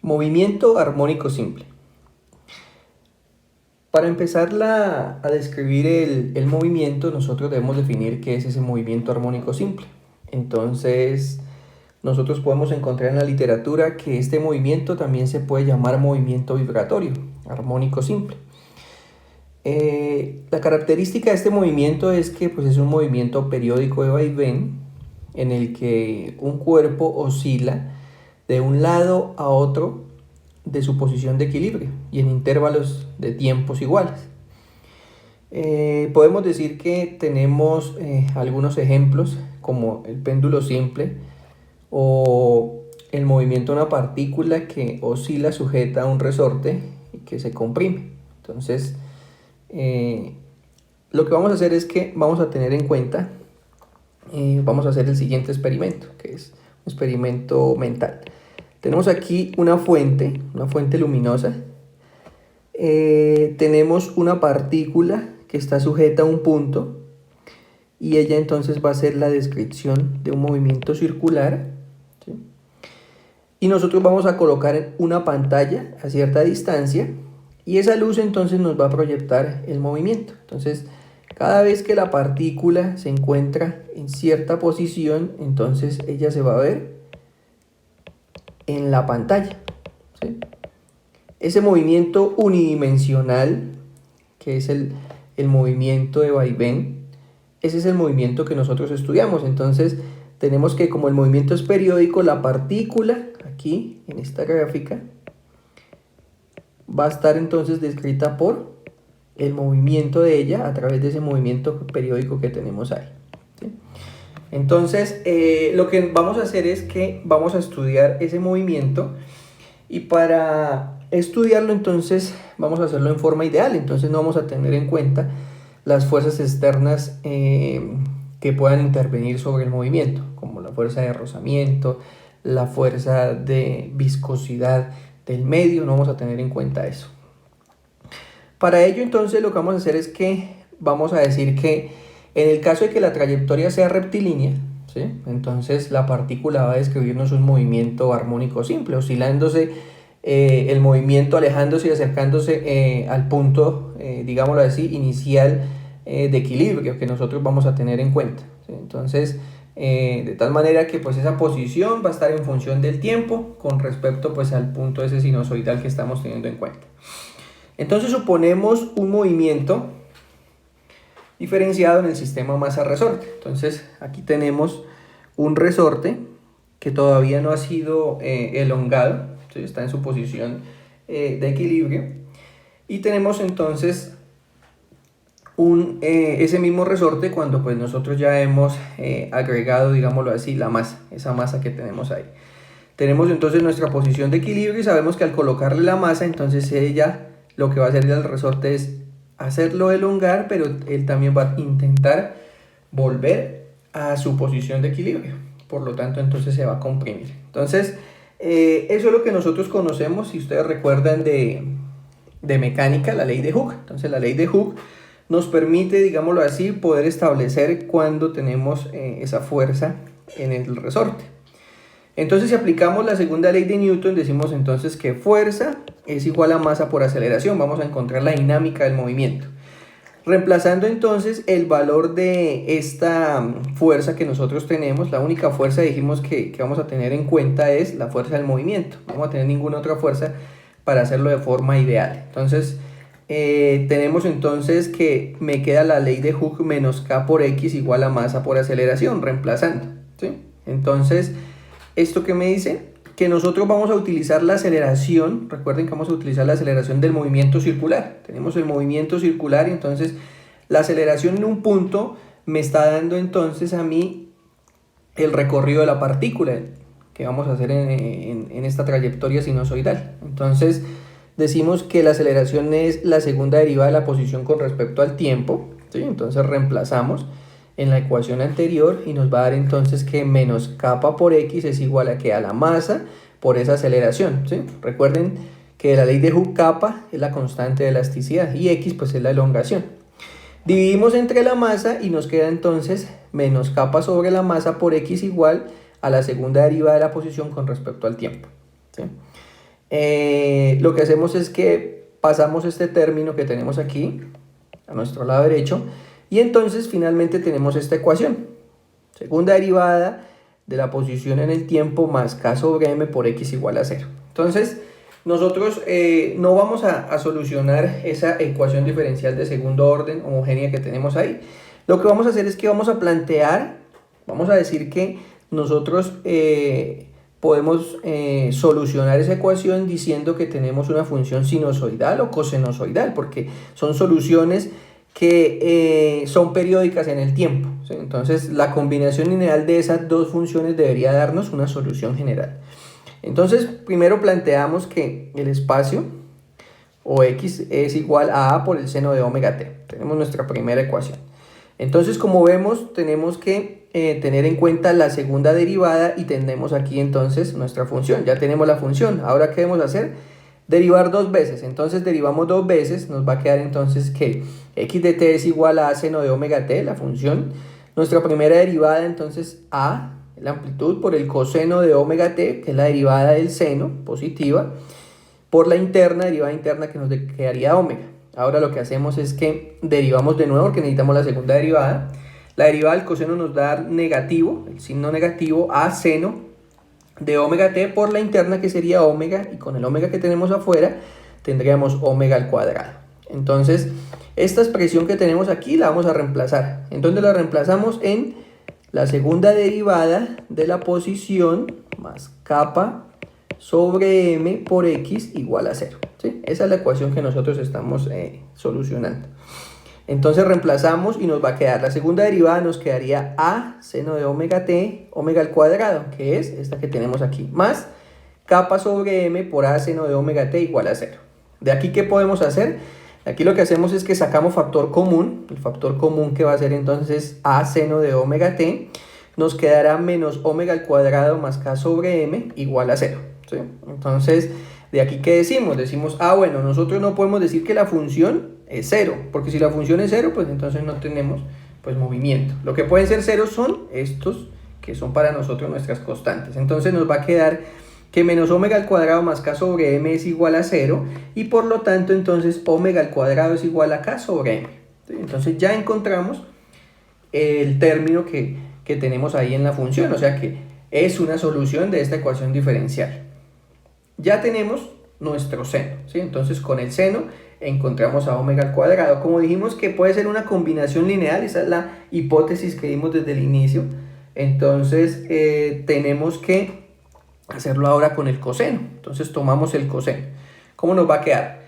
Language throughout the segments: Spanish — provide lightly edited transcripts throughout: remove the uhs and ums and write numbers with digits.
Movimiento armónico simple. Para empezar a describir el movimiento, nosotros debemos definir qué es ese movimiento armónico simple. Entonces, nosotros podemos encontrar en la literatura que este movimiento también se puede llamar movimiento vibratorio, armónico simple. La característica de este movimiento es que pues, es un movimiento periódico de vaivén en el que un cuerpo oscila de un lado a otro de su posición de equilibrio y en intervalos de tiempos iguales. Podemos decir que tenemos algunos ejemplos como el péndulo simple o el movimiento de una partícula que oscila sujeta a un resorte y que se comprime. Entonces, lo que vamos a hacer es que vamos a tener en cuenta, vamos a hacer el siguiente experimento, que es un experimento mental. Tenemos aquí una fuente luminosa. Tenemos una partícula que está sujeta a un punto y ella entonces va a ser la descripción de un movimiento circular, ¿sí? Y nosotros vamos a colocar una pantalla a cierta distancia y esa luz entonces nos va a proyectar el movimiento. Entonces, cada vez que la partícula se encuentra en cierta posición, entonces ella se va a ver en la pantalla, ¿sí? Ese movimiento unidimensional, que es el movimiento de vaivén, ese es el movimiento que nosotros estudiamos. Entonces tenemos que, como el movimiento es periódico, la partícula aquí en esta gráfica va a estar entonces descrita por el movimiento de ella a través de ese movimiento periódico que tenemos ahí, ¿sí? Entonces, lo que vamos a hacer es que vamos a estudiar ese movimiento y para estudiarlo entonces vamos a hacerlo en forma ideal. Entonces no vamos a tener en cuenta las fuerzas externas que puedan intervenir sobre el movimiento, como la fuerza de rozamiento, la fuerza de viscosidad del medio, no vamos a tener en cuenta eso. Para ello entonces lo que vamos a hacer es que vamos a decir que en el caso de que la trayectoria sea rectilínea, ¿sí? Entonces la partícula va a describirnos un movimiento armónico simple, oscilándose el movimiento, alejándose y acercándose al punto, digámoslo así, inicial de equilibrio que nosotros vamos a tener en cuenta, ¿sí? Entonces, de tal manera que pues esa posición va a estar en función del tiempo con respecto pues al punto ese sinusoidal que estamos teniendo en cuenta. Entonces suponemos un movimiento diferenciado en el sistema masa-resorte. Entonces aquí tenemos un resorte que todavía no ha sido elongado, ¿sí? Está en su posición de equilibrio, y tenemos entonces ese mismo resorte cuando pues nosotros ya hemos agregado, digámoslo así, la masa, esa masa que tenemos ahí. Tenemos entonces nuestra posición de equilibrio y sabemos que al colocarle la masa, entonces ella lo que va a hacer el resorte es hacerlo elongar, pero él también va a intentar volver a su posición de equilibrio. Por lo tanto, entonces se va a comprimir. Entonces, eso es lo que nosotros conocemos, si ustedes recuerdan de mecánica, la ley de Hooke. Entonces, la ley de Hooke nos permite, digámoslo así, poder establecer cuando tenemos esa fuerza en el resorte. Entonces, si aplicamos la segunda ley de Newton, decimos entonces que fuerza es igual a masa por aceleración. Vamos a encontrar la dinámica del movimiento. Reemplazando entonces el valor de esta fuerza que nosotros tenemos, la única fuerza dijimos que vamos a tener en cuenta es la fuerza del movimiento. No vamos a tener ninguna otra fuerza para hacerlo de forma ideal. Entonces, tenemos entonces que me queda la ley de Hooke menos K por X igual a masa por aceleración, reemplazando, ¿sí? Entonces, ¿esto qué me dice? Que nosotros vamos a utilizar la aceleración. Recuerden que vamos a utilizar la aceleración del movimiento circular. Tenemos el movimiento circular y entonces la aceleración en un punto me está dando entonces a mí el recorrido de la partícula que vamos a hacer en esta trayectoria sinusoidal. Entonces decimos que la aceleración es la segunda derivada de la posición con respecto al tiempo, ¿sí? Entonces reemplazamos en la ecuación anterior y nos va a dar entonces que menos kappa por x es igual a que a la masa por esa aceleración, ¿sí? Recuerden que la ley de Hooke, kappa es la constante de elasticidad y x pues es la elongación. Dividimos entre la masa y nos queda entonces menos kappa sobre la masa por x igual a la segunda derivada de la posición con respecto al tiempo, ¿sí? lo que hacemos es que pasamos este término que tenemos aquí a nuestro lado derecho y entonces finalmente tenemos esta ecuación. Segunda derivada de la posición en el tiempo más k sobre m por x igual a 0. Entonces, nosotros no vamos a solucionar esa ecuación diferencial de segundo orden homogénea que tenemos ahí. Lo que vamos a hacer es que vamos a plantear, vamos a decir que nosotros podemos solucionar esa ecuación diciendo que tenemos una función sinusoidal o cosinusoidal, porque son soluciones que son periódicas en el tiempo, ¿sí? Entonces la combinación lineal de esas dos funciones debería darnos una solución general. Entonces primero planteamos que el espacio o x es igual a por el seno de omega t. Tenemos nuestra primera ecuación. Entonces, como vemos, tenemos que tener en cuenta la segunda derivada y tenemos aquí entonces nuestra función. Ya tenemos la función. Ahora, ¿qué debemos hacer? Derivar dos veces. Entonces, derivamos dos veces. Nos va a quedar entonces que x de t es igual a seno de omega t, la función. Nuestra primera derivada, entonces, a, la amplitud, por el coseno de omega t, que es la derivada del seno, positiva, por la interna, derivada interna que nos quedaría omega. Ahora lo que hacemos es que derivamos de nuevo porque necesitamos la segunda derivada. La derivada del coseno nos da negativo, el signo negativo, a seno de omega t por la interna que sería omega, y con el omega que tenemos afuera tendríamos omega al cuadrado. Entonces esta expresión que tenemos aquí la vamos a reemplazar. ¿En dónde la reemplazamos? En la segunda derivada de la posición más kappa sobre m por x igual a 0. ¿Sí? Esa es la ecuación que nosotros estamos solucionando. Entonces reemplazamos y nos va a quedar la segunda derivada, nos quedaría a seno de omega t, omega al cuadrado, que es esta que tenemos aquí, más kappa sobre m por a seno de omega t igual a 0. De aquí, ¿qué podemos hacer? Aquí lo que hacemos es que sacamos factor común. El factor común que va a ser entonces a seno de omega t, nos quedará menos omega al cuadrado más k sobre m igual a 0. ¿Sí? Entonces, de aquí, ¿qué decimos? Decimos, bueno, nosotros no podemos decir que la función es 0, porque si la función es 0, pues entonces no tenemos pues movimiento. Lo que pueden ser 0 son estos, que son para nosotros nuestras constantes. Entonces nos va a quedar que menos omega al cuadrado más k sobre m es igual a 0, y por lo tanto entonces omega al cuadrado es igual a k sobre m. ¿Sí? Entonces ya encontramos el término que tenemos ahí en la función, o sea que es una solución de esta ecuación diferencial. Ya tenemos nuestro seno, ¿sí? Entonces con el seno encontramos a omega al cuadrado. Como dijimos que puede ser una combinación lineal, esa es la hipótesis que dimos desde el inicio. Entonces tenemos que hacerlo ahora con el coseno. Entonces tomamos el coseno. ¿Cómo nos va a quedar?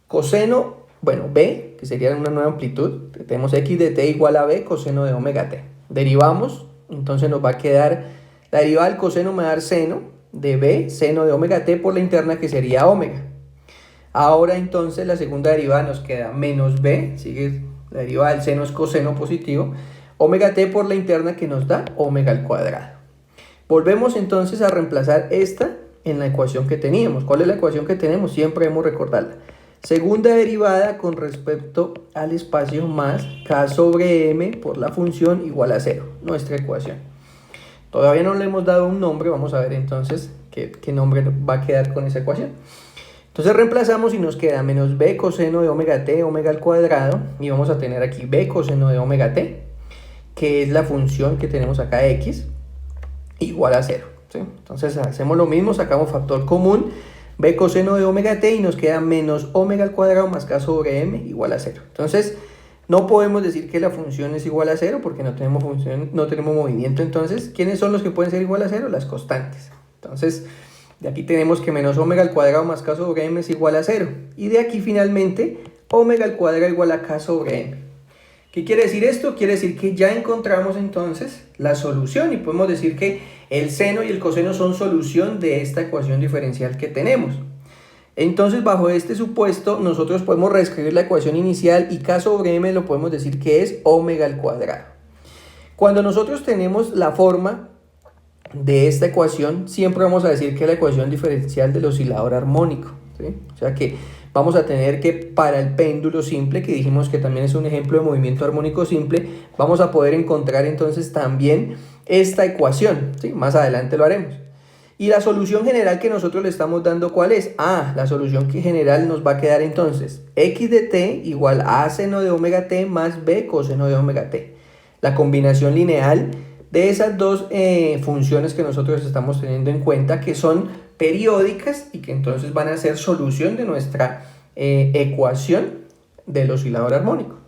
Coseno, bueno, b, que sería una nueva amplitud. Tenemos x de t igual a b coseno de omega t. Derivamos, entonces nos va a quedar, la derivada del coseno me va a dar seno de b, seno de omega t por la interna que sería omega. Ahora entonces la segunda derivada nos queda menos b, sigue la derivada del seno es coseno positivo, omega t por la interna que nos da omega al cuadrado. Volvemos entonces a reemplazar esta en la ecuación que teníamos. ¿Cuál es la ecuación que tenemos? Siempre debemos recordarla. Segunda derivada con respecto al espacio más k sobre m por la función igual a 0, nuestra ecuación. Todavía no le hemos dado un nombre, vamos a ver entonces qué nombre va a quedar con esa ecuación. Entonces reemplazamos y nos queda menos b coseno de omega t, omega al cuadrado, y vamos a tener aquí b coseno de omega t, que es la función que tenemos acá x, igual a 0. ¿Sí? Entonces hacemos lo mismo, sacamos factor común, b coseno de omega t, y nos queda menos omega al cuadrado más k sobre m igual a 0. Entonces no podemos decir que la función es igual a 0 porque no tenemos función, no tenemos movimiento. Entonces, ¿quiénes son los que pueden ser igual a 0? Las constantes. Entonces, de aquí tenemos que menos omega al cuadrado más k sobre m es igual a 0. Y de aquí finalmente, omega al cuadrado igual a k sobre m. ¿Qué quiere decir esto? Quiere decir que ya encontramos entonces la solución y podemos decir que el seno y el coseno son solución de esta ecuación diferencial que tenemos. Entonces, bajo este supuesto, nosotros podemos reescribir la ecuación inicial y k sobre m lo podemos decir que es omega al cuadrado. Cuando nosotros tenemos la forma de esta ecuación, siempre vamos a decir que es la ecuación diferencial del oscilador armónico, ¿sí? O sea que vamos a tener que para el péndulo simple, que dijimos que también es un ejemplo de movimiento armónico simple, vamos a poder encontrar entonces también esta ecuación, ¿sí? Más adelante lo haremos. Y la solución general que nosotros le estamos dando, ¿cuál es? La solución general nos va a quedar entonces x de t igual a seno de omega t más b coseno de omega t. La combinación lineal de esas dos funciones que nosotros estamos teniendo en cuenta, que son periódicas y que entonces van a ser solución de nuestra ecuación del oscilador armónico.